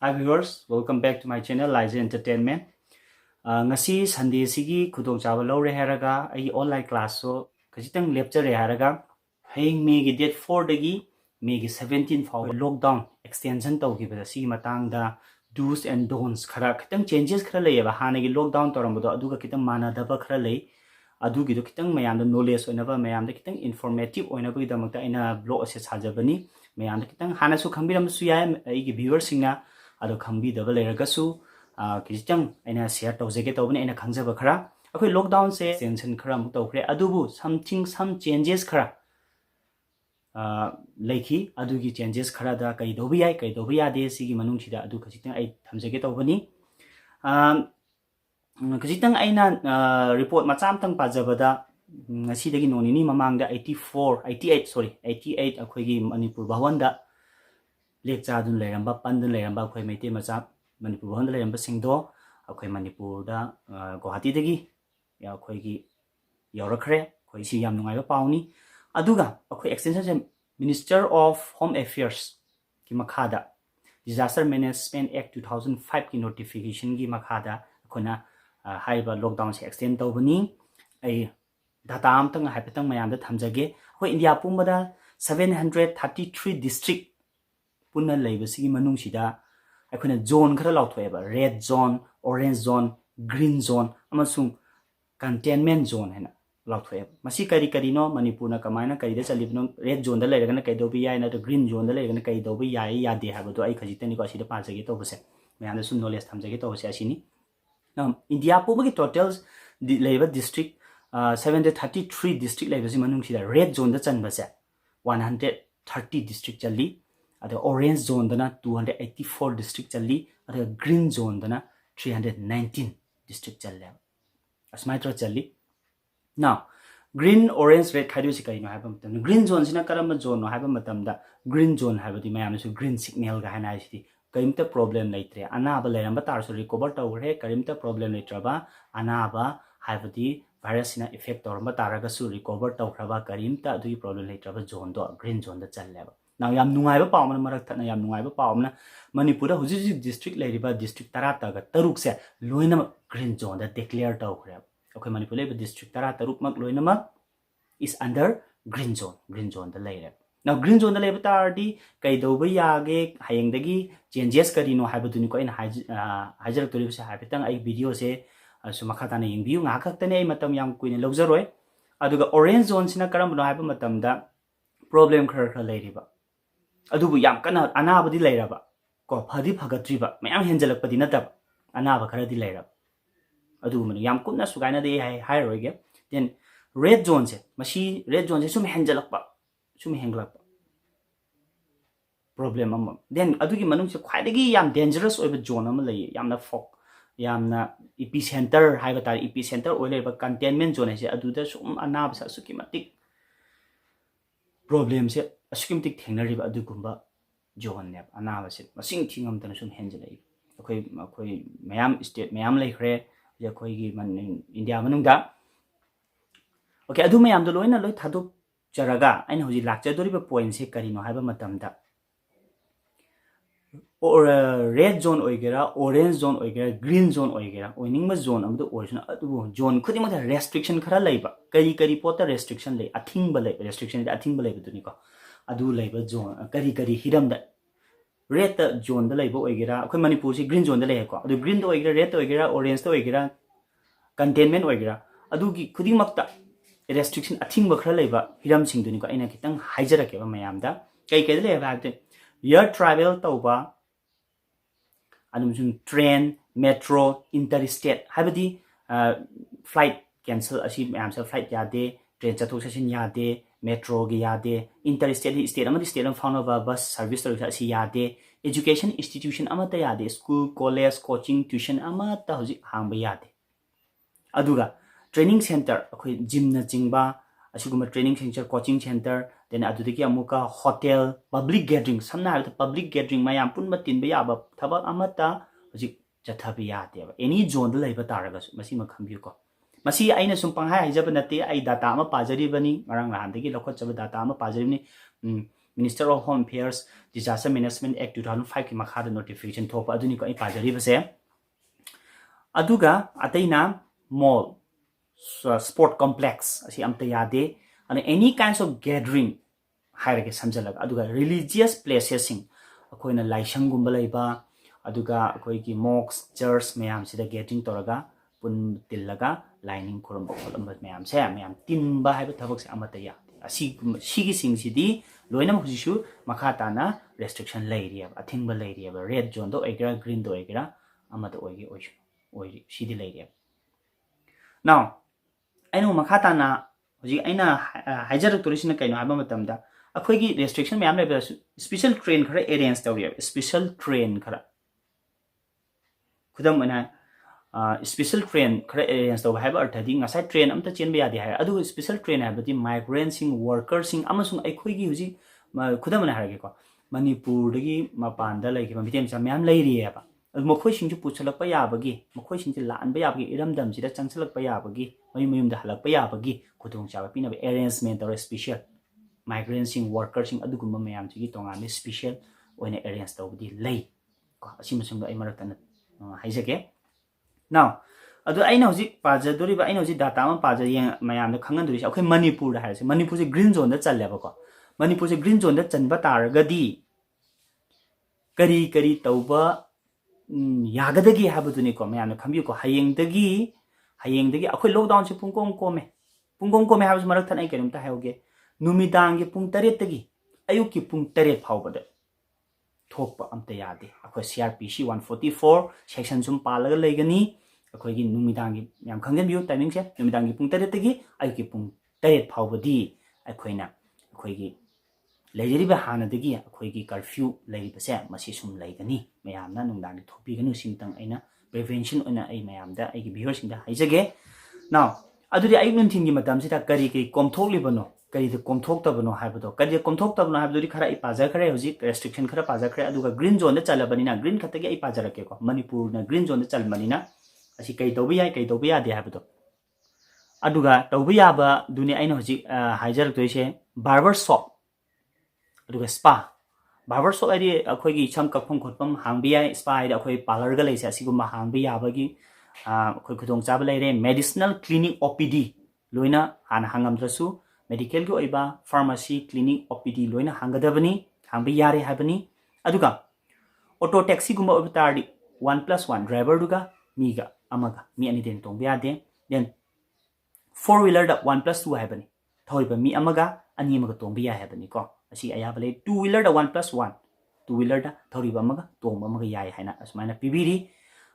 Hi viewers, welcome back to my channel Liza Entertainment. Ngasi Sunday sigi khudong chawa lawre haraga ai online class so khajitang lecture haraga hayeng May gi date 4 dagi May gi 17 faw lockdown extension tawgibada si matangda do's and don'ts khara khitang changes khara leyaba hanagi lockdown torambodo aduga kitang manadaba khara ley adugi do kitang mayamda knowledge oinaba mayamda kitang informative oinaba gidamakta aina blog ase sajabani mayamda kitang hanasu khangbiram su yai ai viewers singna ado khangbidaba leiragasu kitang aina share tawjege tawbani aina khangjaba khara akhoi lockdown se extension khara mu tawkhre adubu some changes khara leiki adugi changes khara da kai dobi ya de sigi manung chida adu khitang ai thamjege tawbani khitang aina report macham tang pajabada ngasi dagi nonini mamangda 88 akhoi Manipur bhawanda lecture dun leramba pandun leramba akhoi meite macha Manipur bhawanda leramba singdo akhoi Manipur da Guwahati dagi ya akhoi gi yaurakhre akhoi si yam nungai ba pauni aduga akhoi extension Minister of Home Affairs ki makhada Disaster Management Act 2005 ki notification ki makhada akhona haiba lockdown se extend tawbani ai data am tang haipatang mayam da thamjage akhoi India pumbada 733 district punna leibasi manung sida akhona zone khara lauthoeba red zone orange zone green zone amasung containment zone hena lauthoeba masi kari no Manipur na kamaina kari da chalibno red zone da leiragana kai dobi yai na to green zone da leiragana kai dobi yai ya de habado ai khajitani ko asida pajage to bose mayam da sun knowledge thamjage to bose asini India pubagi totals labor district 733 district labor manung sida red zone da chanbase 130 district challi ada orange zone dana 284 district challi ada green zone dana 319 district challe asmaitra challi now green orange red khaidu si kai no haba matam green zone sina karama zone no haba matam da green zone haba di mayam su green signal ga hana isi kaimta problem laitre anaba leramba tar so recover tawre karimta problem laitraba anaba haba di virus sina effect torma taraga su recover tawraba karimta du problem laitraba zone do green zone da challe now yam nungai ba pawmna marak thana yam nungai ba pawmna Manipur huji district lairiba district tarata ga taruk se loina green zone da declare tawkhre akhoi Manipur le district tara taruk mak loina ma is under green zone da laire now green zone da leba tardi kai doba yage Hayengdagi changes karino haibaduni ko ina hajar tori se haibetang ai video se su makha tana yingbiu nga khaktane ai matam yam kuine logjaroi aduga orange zone sina karam no haiba matam da problem khara lairiba adubu yam kana anabadi lairaba ko phadi phagatriba mayam henjalakpadi nataba anaba kharadi lairaba adu mani yam kunna sugaina de hai roige then red zone se mashi red zone se sum henjalakpa sum henglakpa problem am then adugi manung se khwaidagi yam dangerous oiba zone am lay yamna fog yamna epicenter haiba tar epicenter oileba containment zone se aduda sum anaba sa sukimatik problem se asukimtik thengnariba adugumba zone ne anaba se masing thingam tan sum henjalai akhoi mayam state mayam laikhre akhoi gi India manungda okay adu mayam do loina loi thaduk jaraga aina hoji lakchadoriba point se karino haiba matamda or red zone oigera orange zone oigera green zone oigera oiningma zone amdo orisna adu zone khudima da restriction khara laiba kari pota restriction lei athingba lei restriction da athingba lei buduni ko adu laiba zone kari hiram da red zone da laiba oigera akhoi Manipur si green zone da lei ko adu green da oigera red da oigera orange da oigera containment oigera adu gi khudimakta restriction athingba khara laiba hiram singduni ko aina kitang haijarake ba mayam da kai le ba air travel tauba adum train metro interstate habadi flight cancel asi mayam sa flight yade train chathok sasin yade metro gi yade interstate state amadi state am found of bus service to asi yade education institution amata yade school college coaching tuition amata hoji hangba yade aduga training center akhoi gym na jingba asiguma training center coaching center then adudiki amuka hotel public gathering samna ha public gathering mayam punma tinba yaba thaba amata hoji chathabi yade any zone da laiba taraga masi ma khambiu ko masi aina sum panghai haijaba nate ai data ama pajari bani marang han dagi lokhot chaba data ama pajari ni Minister of Home Affairs Disaster Management Act 2005 ki makha da notification thopa aduni ko ai pajari base aduga ataina mall sport complex asi amta yade and any kinds of gathering hairage samjalaga aduga religious places sing akoina laisang gumba laiba aduga akoi ki mosques church mayam sida gathering toraga pun tillaga lining kuramba kolamba mayam se mayam tinba haiba thabak se amata ya asi sigi sing sidi loina mukhisu makha tana restriction lairi ab athingba lairi ab red zone do egera green do egera amata oigi oigi sidi lairi ab now aino makha tana hoji aina haijarak torisina kaino haba matamda akhoi gi restriction mayam le special train khara arrange tawri special train khara khudam ana special train khara arrange taw haiba arthadi ngasai train amta chen ba yadi hai adu special train habati migrants sing workers sing amasung akhoi gi hoji khudam ana harage ko manipur dagi mapanda lai ki mitem cha mayam lairi aba mokhoi sing ju puchalak pa yabagi mokhoi sing ji lan ba yabagi iramdam ji da changchalak pa yabagi mayum da halak pa yabagi khudong cha ba pina arrangement or special migrants sing workers sing adugumba mayam ji tongan special oina arrange tawdi lay ko asima sung ai marak tan haijake now adu aina hoji paja dori ba aina hoji data ma paja yang mayam da khangan dori akhoi manipur da haise manipur se green zone da challe ba ko manipur se green zone da chanba taragadi kari tawba yagadagi habaduni ko mayam khambi ko hayengdagi akhoi lockdown se pungkong kome habas marak tan ai kenum ta hayoge numidang gi pung 8 tagi ayuk ki pung 8 phawbada thokpa amta yade akhoi CRPC 144 section sum palaga legani akhoi gi numidang gi yam khanggen biu timing se numidang gi pung 8 tagi ayuk ki pung 8 phawbadi akhoi gi leijeri ba hana dagi akhoi gi curfew lei base masi sum leigani mayam na nungdang ni thopi ganu singtang aina prevention ona ai mayam da ai gi viewers sing da haijage now adudi ayuk nun thing gi matam sita kari komthok libano kari de komthok tabano haibado kari de komthok tabano haibado khara I paja khare hoji restriction khara paja khare aduga green zone da chalabani na green khatagi ai paja rake ko manipur na green zone da chalmani na asi kai tobi ya de haibado aduga tobi ya ba duni aina hoji haijar toise barber shop aduga spa barber shop ai akhoi gi cham kapphom khotpam hangbi ya spa ai akhoi parlor ga leise asiguma hangbi ya ba gi akhoi khudong chaba leire medicinal clinic OPD loina han hangamdrasu medical gi oiba pharmacy clinic OPD loina hangadabani hangbi yare habani aduga auto taxi gumba obtardi 1+1 driver duga miga amaga mi ani den tong biade then 4 wheeler da 1+2 habani thoriba mi amaga ani amaga tong biya habani ko asi ayabale 2 wheeler da 1+1 2 wheeler da thoriba amaga tong amaga yai haina asmana pibiri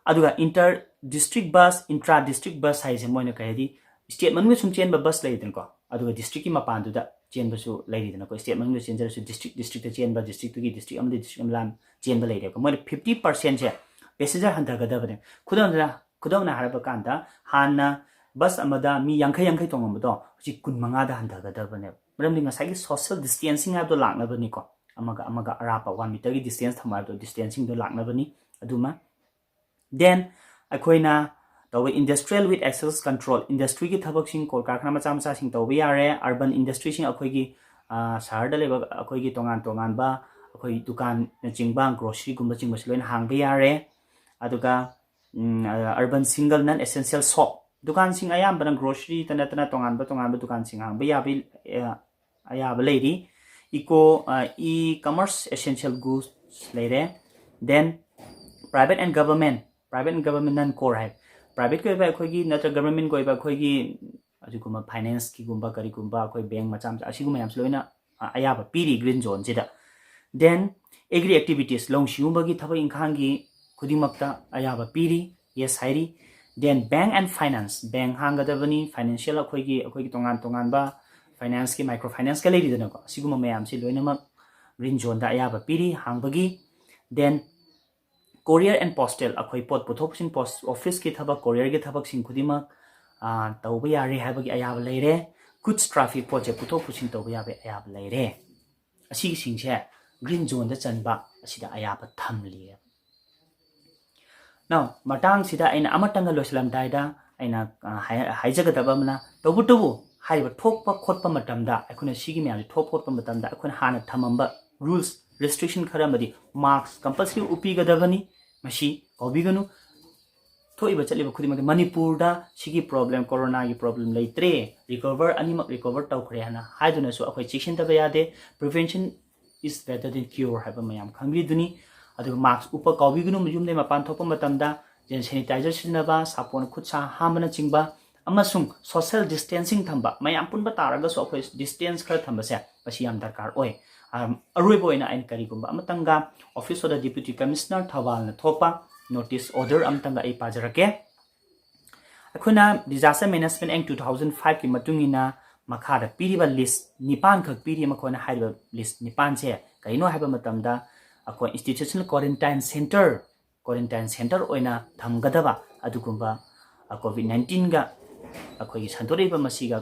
aduga inter district bus intra district bus haise moina kahedi state manung sum chen ba bus leiden ko aduga district ki mapan du da chen ba su leiden ko state manung chen su district chen ba district ki district amde district amlan chen ba leide ko moina 50% se passenger handa ga da bane khudam na haraba kanda hanna bus amada mi yankai tong amdo ji kun manga da handa ga da bane maram dinga sai social distancing abdo lakna bani ko amaga arapa 1 meter gi distance thamar do distancing do lakna bani aduma then akoina tawe industrial with access control industry ki thabak sing kol karkhana macha sing tawe yare urban industry sing akoi gi sahar da leba akoi gi tongan ba akoi dukan chingba grocery gumba chingba loin hang ba yare aduga urban single non essential shop dukan sing ayam ban grocery tana tongan ba dukan sing hang ba yabi ayaba lady e-commerce essential goods leire then private and government non core hai private ko ba khoi gi natra government ko ba khoi gi ajiguma finance ki gumba kari gumba khoi bank macham asiguma yam loina ayaba piri green zone jida then agri activities long shiumba gi thaba inkhang gi khudimakta ayaba piri yes hairi then bank and finance bank hangadabani financial khoi gi tongan ba finance ki microfinance ka leidi dana ko asiguma mayam si loina mak green zone da ayaba piri hangbagi then courier and postal akhoi pot puthop sing post office ki thaba courier ki thabak sing khudima tawba yare habagi ayab leire goods traffic pot je puthop sing tawba yabe ayab leire asi sing che green zone da chanba asida ayab thamli now matang sida aina amatanga loslam daida aina haijaga dabamna tobu HYBE थोप खोप मतमदा अखुना सिगी ma'am थोप खोप मतमदा अखुना हाना थमंबा rules restriction खरा मदी marks compulsory उपीगदबनी मसी कौबिगनु थोइबा चलिबा खुदिमक मणिपुर दा सिगी problem corona की problem लेत्रे recover अनिमक recover तौखरे हना हाइदुनसु अखोय चिक्सिन तबा यादे prevention is better than cure हाइबा मयाम खंगबिदुनी अदु मार्क्स उप कौबिगनु मयुमदे मपान थोप मतमदा जेन सैनिटाइजर सिनबा सापोन खुदसा हामना चिंगबा अमसुंग सोशल डिस्टेंसिंग थंबा मयाम पुनबा तारगसु अखोय डिस्टेंस खर थंबसे पसी याम दरकार ओय अरुइबो इना आइन करिगुंबा अमतंगा office of the deputy commissioner थवाल न थोपा नोटिस ऑर्डर अमतंगा ए पाजरके अखुना डिजास्टर मैनेजमेंट एक्ट 2005 की मतुंगिना makha da piriba list nipan khak piri makona haiba list nipan se kaino haiba matamda ako institutional quarantine center oina thamgadaba adugumba covid 19 ga akoi santoriba masiga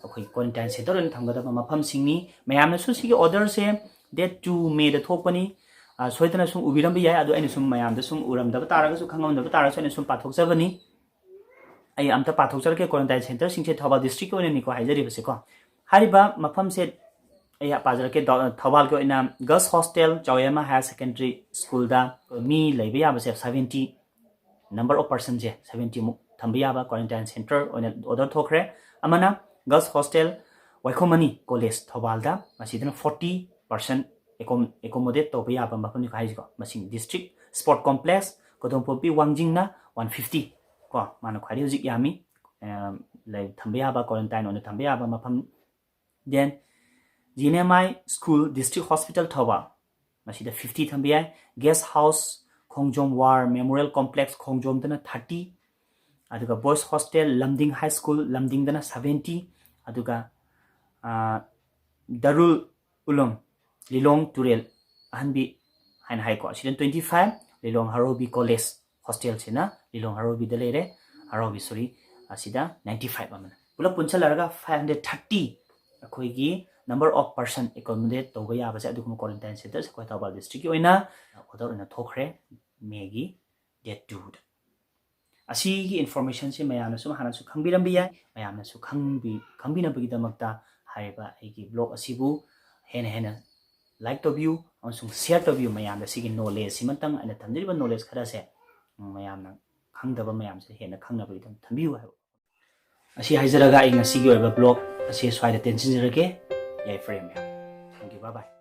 akoi quarantine center oina thamgadaba mafam singni mayamna su sigi order se date 2 May da thokpani soitana sum ubiram bi yai adu aina sum mayam da sum uram da taraga su khangam da taraga su aina sum pathok jabani आई आमता पाथोचर के quarantine centre सिंचे Thoubal district को निको हाइजरी बसे को हारिबा मफम से आई पाजर के थौबाल को इना girls hostel चौयमा हायर सेकेंडरी स्कूल दा मी लेबे या बसे 70 नंबर ऑफ पर्सन जे 70 मु थंबे याबा क्वारंटाइन सेंटर ओने ऑर्डर थोखरे अमना girls hostel Waikhom Mani college Thoubal दा मसिदन 40% एकोमोडेट तो याबा मफम नि हाइजको मसिंग डिस्ट्रिक्ट स्पोर्ट कॉम्प्लेक्स कोदोंपोपी वांगजिंगना 150 को मानो खारी हुजिक यामी लाइक थंबेयाबा क्वारंटाइन ओने थंबेयाबा मफम देन जीनेमाई स्कूल डिस्ट्रिक्ट हॉस्पिटल थवा मसिदा 50 थंबेयाय guest house Khongjom war memorial complex Khongjom दना 30 अदुगा boys hostel Lamding high school Lamding दना 70 अदुगा दारुल उलम लिलोंग तुरेल अहनबी हाइन हाई को सिजन 25 लिलोंग हरोबी कॉलेज हॉस्टल से ना लिलोंग हरोबी दले रे हरोबी सॉरी असिदा 95 अमन पुला पुंचल लरगा 530 अखोइगी नंबर ऑफ पर्सन एकोमोडेट तोबा याबसे अदुगुम क्वारंटाइन सेंटर से कोइ तौबाल डिस्ट्रिक्ट की ओइना ऑर्डर ओइना थोखरे मेगी डेट 2 असीगी इन्फॉर्मेशन से मयामना सुम हाना सु खंबिरम बिया मयामना सु खंबिनबगी दमकता हाइबा एगी ब्लॉग असिबु हेन हेन लाइक तो व्यू अमसुंग शेयर तो व्यू मयामना सिगी नॉलेज सिमतंग अने थंदिरिबा नॉलेज खरा से मयामना खंगदबा मयाम से हेन खंगनबगी दम थंबियु हाइबो असी हाइजरगा इ ngasiगी ओइबा ब्लॉग असी स्वाइदा टेंशन जरगे याइ फ्रेम या थैंक यू बाय बाय